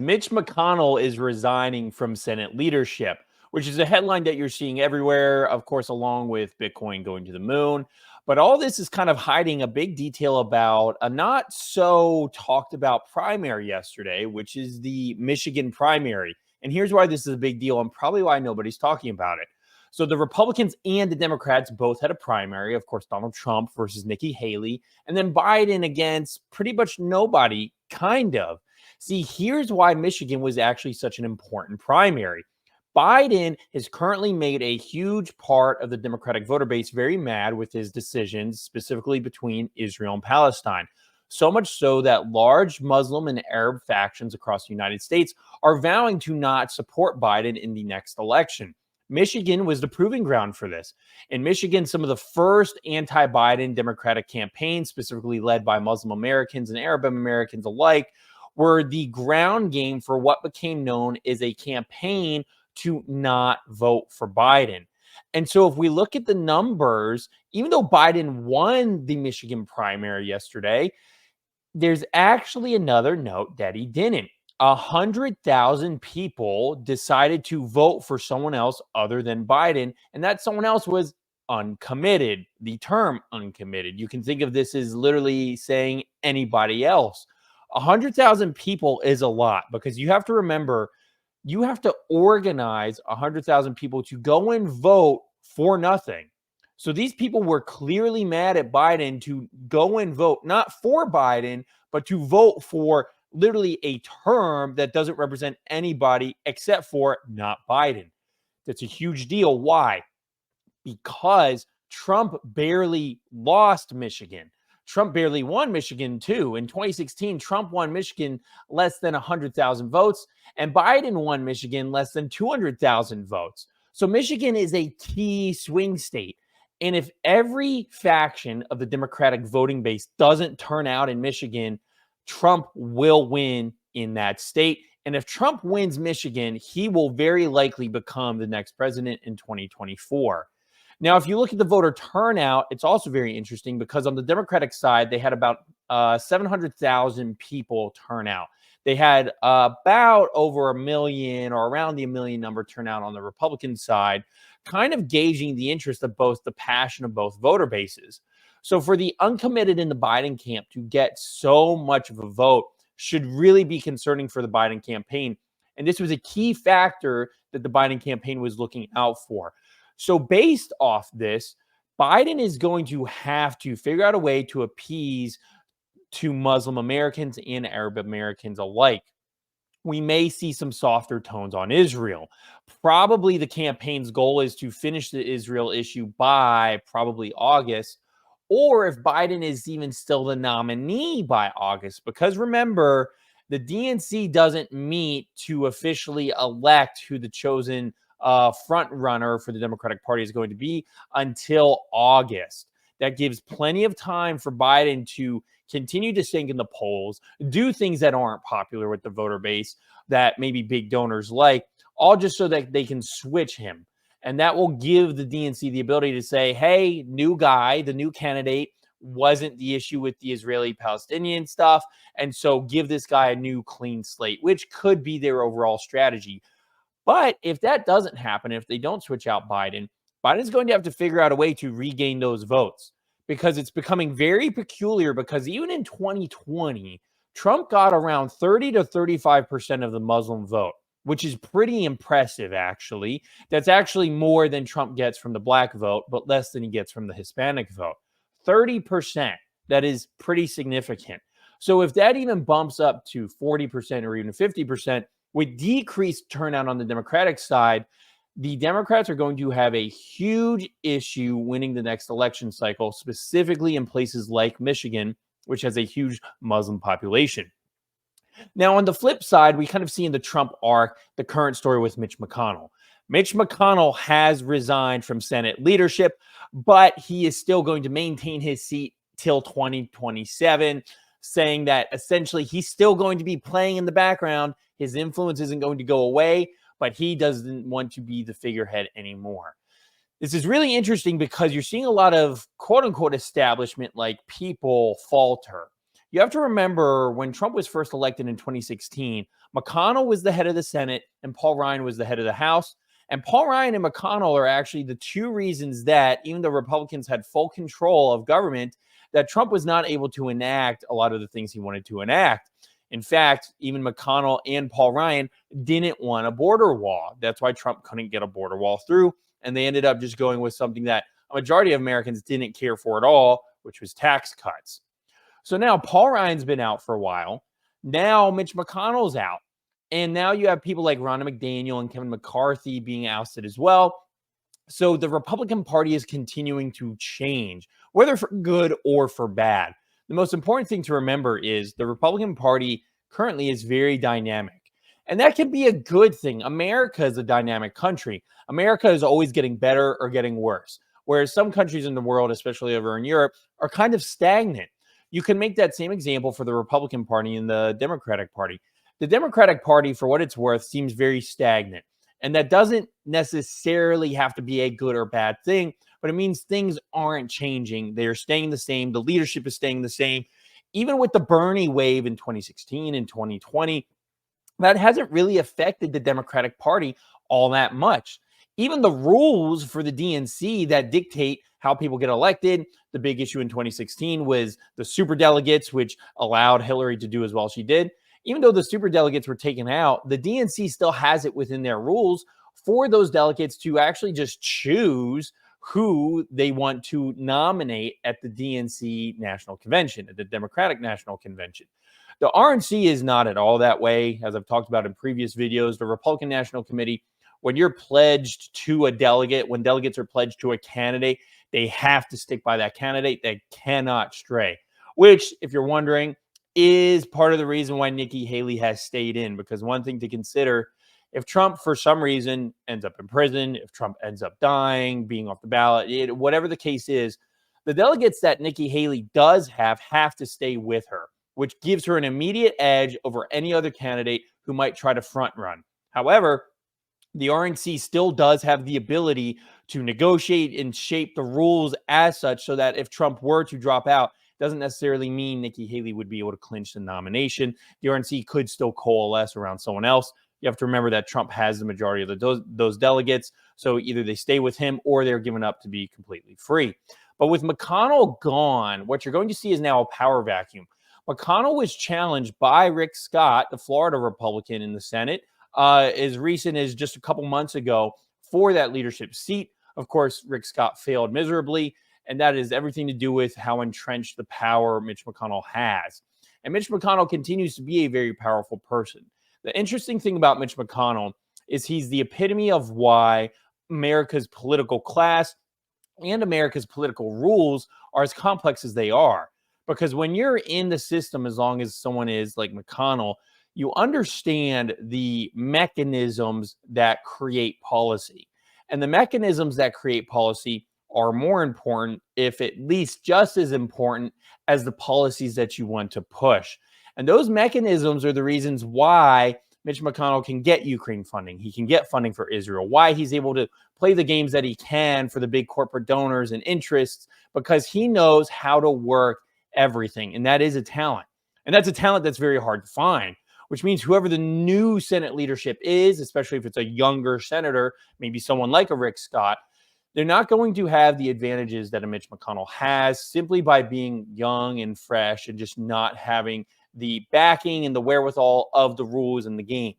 Mitch McConnell is resigning from Senate leadership, which is a headline that you're seeing everywhere, of course, along with Bitcoin going to the moon. But all this is kind of hiding a big detail about a not so talked about primary yesterday, which is the Michigan primary. And here's why this is a big deal and probably why nobody's talking about it. So the Republicans and the Democrats both had a primary. Of course, Donald Trump versus Nikki Haley, and then Biden against pretty much nobody, kind of. See, here's why Michigan was actually such an important primary. Biden has currently made a huge part of the Democratic voter base very mad with his decisions, specifically between Israel and Palestine. So much so that large Muslim and Arab factions across the United States are vowing to not support Biden in the next election. Michigan was the proving ground for this. In Michigan, some of the first anti Biden Democratic campaigns, specifically led by Muslim Americans and Arab Americans alike, were the ground game for what became known as a campaign to not vote for Biden. And so if we look at the numbers, even though Biden won the Michigan primary yesterday, there's actually another note that he didn't. 100,000 people decided to vote for someone else other than Biden, and that someone else was uncommitted. The term uncommitted, you can think of this as literally saying anybody else. 100,000 people is a lot because you have to remember, you have to organize 100,000 people to go and vote for nothing. So these people were clearly mad at Biden to go and vote, not for Biden, but to vote for literally a term that doesn't represent anybody except for not Biden. That's a huge deal. Why? Because Trump barely lost Michigan. Trump barely won Michigan, too. In 2016, Trump won Michigan less than 100,000 votes, and Biden won Michigan less than 200,000 votes. So Michigan is a key swing state. And if every faction of the Democratic voting base doesn't turn out in Michigan, Trump will win in that state. And if Trump wins Michigan, he will very likely become the next president in 2024. Now, if you look at the voter turnout, it's also very interesting because on the Democratic side, they had about 700,000 people turn out. They had about over a million or around the million number turnout on the Republican side, kind of gauging the interest of both, the passion of both voter bases. So for the uncommitted in the Biden camp to get so much of a vote should really be concerning for the Biden campaign. And this was a key factor that the Biden campaign was looking out for. So based off this, Biden is going to have to figure out a way to appease to Muslim Americans and Arab Americans alike. We may see some softer tones on Israel. Probably the campaign's goal is to finish the Israel issue by probably August, or if Biden is even still the nominee by August. Because remember, the DNC doesn't meet to officially elect who the chosen front runner for the Democratic Party is going to be until August. That gives plenty of time for Biden to continue to sink in the polls, do things that aren't popular with the voter base that maybe big donors like, all just so that they can switch him. And that will give the DNC the ability to say, hey, new guy, the new candidate wasn't the issue with the Israeli-Palestinian stuff. And so give this guy a new clean slate, which could be their overall strategy. But if that doesn't happen, if they don't switch out Biden, Biden's going to have to figure out a way to regain those votes because it's becoming very peculiar because even in 2020, Trump got around 30 to 35% of the Muslim vote, which is pretty impressive, actually. That's actually more than Trump gets from the black vote, but less than he gets from the Hispanic vote. 30%, that is pretty significant. So if that even bumps up to 40% or even 50%, with decreased turnout on the Democratic side, the Democrats are going to have a huge issue winning the next election cycle, specifically in places like Michigan, which has a huge Muslim population. Now, on the flip side, we kind of see in the Trump arc the current story with Mitch McConnell. Mitch McConnell has resigned from Senate leadership, but he is still going to maintain his seat till 2027, saying that essentially he's still going to be playing in the background. His influence isn't going to go away, but he doesn't want to be the figurehead anymore. This is really interesting because you're seeing a lot of quote unquote establishment like people falter. You have to remember when Trump was first elected in 2016, McConnell was the head of the Senate and Paul Ryan was the head of the House. And Paul Ryan and McConnell are actually the two reasons that even though Republicans had full control of government, that Trump was not able to enact a lot of the things he wanted to enact. In fact, even McConnell and Paul Ryan didn't want a border wall. That's why Trump couldn't get a border wall through. And they ended up just going with something that a majority of Americans didn't care for at all, which was tax cuts. So now Paul Ryan's been out for a while. Now Mitch McConnell's out. And now you have people like Ronna McDaniel and Kevin McCarthy being ousted as well. So the Republican Party is continuing to change, whether for good or for bad. The most important thing to remember is the Republican Party currently is very dynamic. And that can be a good thing. America is a dynamic country. America is always getting better or getting worse. Whereas some countries in the world, especially over in Europe, are kind of stagnant. You can make that same example for the Republican Party and the Democratic Party. The Democratic Party, for what it's worth, seems very stagnant. And that doesn't necessarily have to be a good or bad thing, but it means things aren't changing. They're staying the same. The leadership is staying the same. Even with the Bernie wave in 2016 and 2020, that hasn't really affected the Democratic Party all that much. Even the rules for the DNC that dictate how people get elected, the big issue in 2016 was the superdelegates, which allowed Hillary to do as well as she did. Even though the superdelegates were taken out, the DNC still has it within their rules for those delegates to actually just choose who they want to nominate at the DNC National Convention, at the Democratic National Convention. The RNC is not at all that way, as I've talked about in previous videos. The Republican National Committee, when you're pledged to a delegate, when delegates are pledged to a candidate, they have to stick by that candidate. They cannot stray, which, if you're wondering, is part of the reason why Nikki Haley has stayed in. Because one thing to consider, if Trump, for some reason, ends up in prison, if Trump ends up dying, being off the ballot, whatever the case is, the delegates that Nikki Haley does have to stay with her, which gives her an immediate edge over any other candidate who might try to front run. However, the RNC still does have the ability to negotiate and shape the rules as such so that if Trump were to drop out, doesn't necessarily mean Nikki Haley would be able to clinch the nomination. The RNC could still coalesce around someone else. You have to remember that Trump has the majority of those delegates, so either they stay with him or they're given up to be completely free. But with McConnell gone, what you're going to see is now a power vacuum. McConnell was challenged by Rick Scott, the Florida Republican in the Senate, as recent as just a couple months ago for that leadership seat. Of course, Rick Scott failed miserably, and that is everything to do with how entrenched the power Mitch McConnell has. And Mitch McConnell continues to be a very powerful person. The interesting thing about Mitch McConnell is he's the epitome of why America's political class and America's political rules are as complex as they are. Because when you're in the system, as long as someone is like McConnell, you understand the mechanisms that create policy. And the mechanisms that create policy are more important, if at least just as important, as the policies that you want to push. And those mechanisms are the reasons why Mitch McConnell can get Ukraine funding. He can get funding for Israel. Why he's able to play the games that he can for the big corporate donors and interests, because he knows how to work everything. And that is a talent. And that's a talent that's very hard to find, which means whoever the new Senate leadership is, especially if it's a younger senator, maybe someone like a Rick Scott, they're not going to have the advantages that a Mitch McConnell has simply by being young and fresh and just not having the backing and the wherewithal of the rules in the game.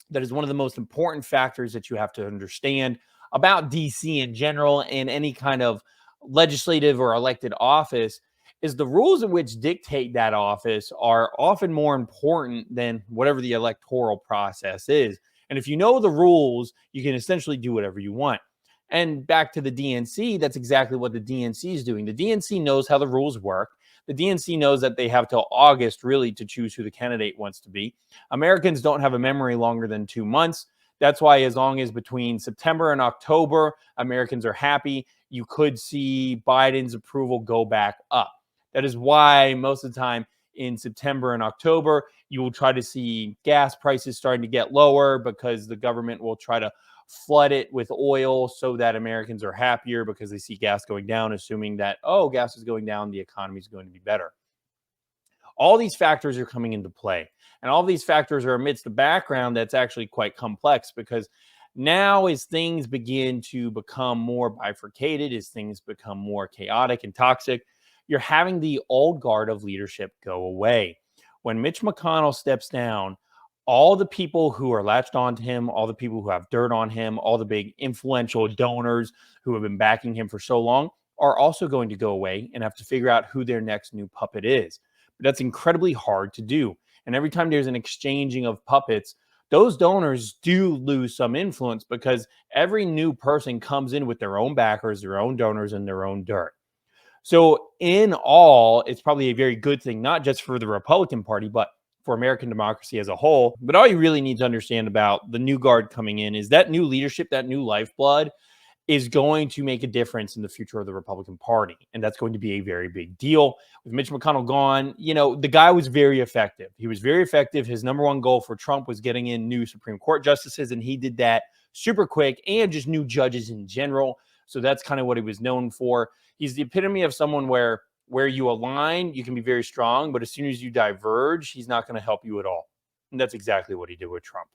That is one of the most important factors that you have to understand about DC in general and any kind of legislative or elected office is the rules in which dictate that office are often more important than whatever the electoral process is. And if you know the rules, you can essentially do whatever you want. And back to the DNC, that's exactly what the DNC is doing. The DNC knows how the rules work. The DNC knows that they have till August really to choose who the candidate wants to be. Americans don't have a memory longer than 2 months. That's why as long as between September and October, Americans are happy, you could see Biden's approval go back up. That is why most of the time in September and October, you will try to see gas prices starting to get lower because the government will try to flood it with oil so that Americans are happier because they see gas going down, assuming that, oh, gas is going down, the economy is going to be better. All these factors are coming into play. And all these factors are amidst the background that's actually quite complex because now, as things begin to become more bifurcated, as things become more chaotic and toxic, you're having the old guard of leadership go away. When Mitch McConnell steps down, all the people who are latched onto him, all the people who have dirt on him, all the big influential donors who have been backing him for so long are also going to go away and have to figure out who their next new puppet is. But that's incredibly hard to do. And every time there's an exchanging of puppets, those donors do lose some influence because every new person comes in with their own backers, their own donors, and their own dirt. So, in all, it's probably a very good thing, not just for the Republican Party, but for American democracy as a whole. But all you really need to understand about the new guard coming in is that new leadership, that new lifeblood is going to make a difference in the future of the Republican Party. And that's going to be a very big deal. With Mitch McConnell gone, the guy was very effective. He was very effective. His number one goal for Trump was getting in new Supreme Court justices, and he did that super quick, and just new judges in general. So that's kind of what he was known for. He's the epitome of someone where you align, you can be very strong, but as soon as you diverge, he's not going to help you at all. And that's exactly what he did with Trump.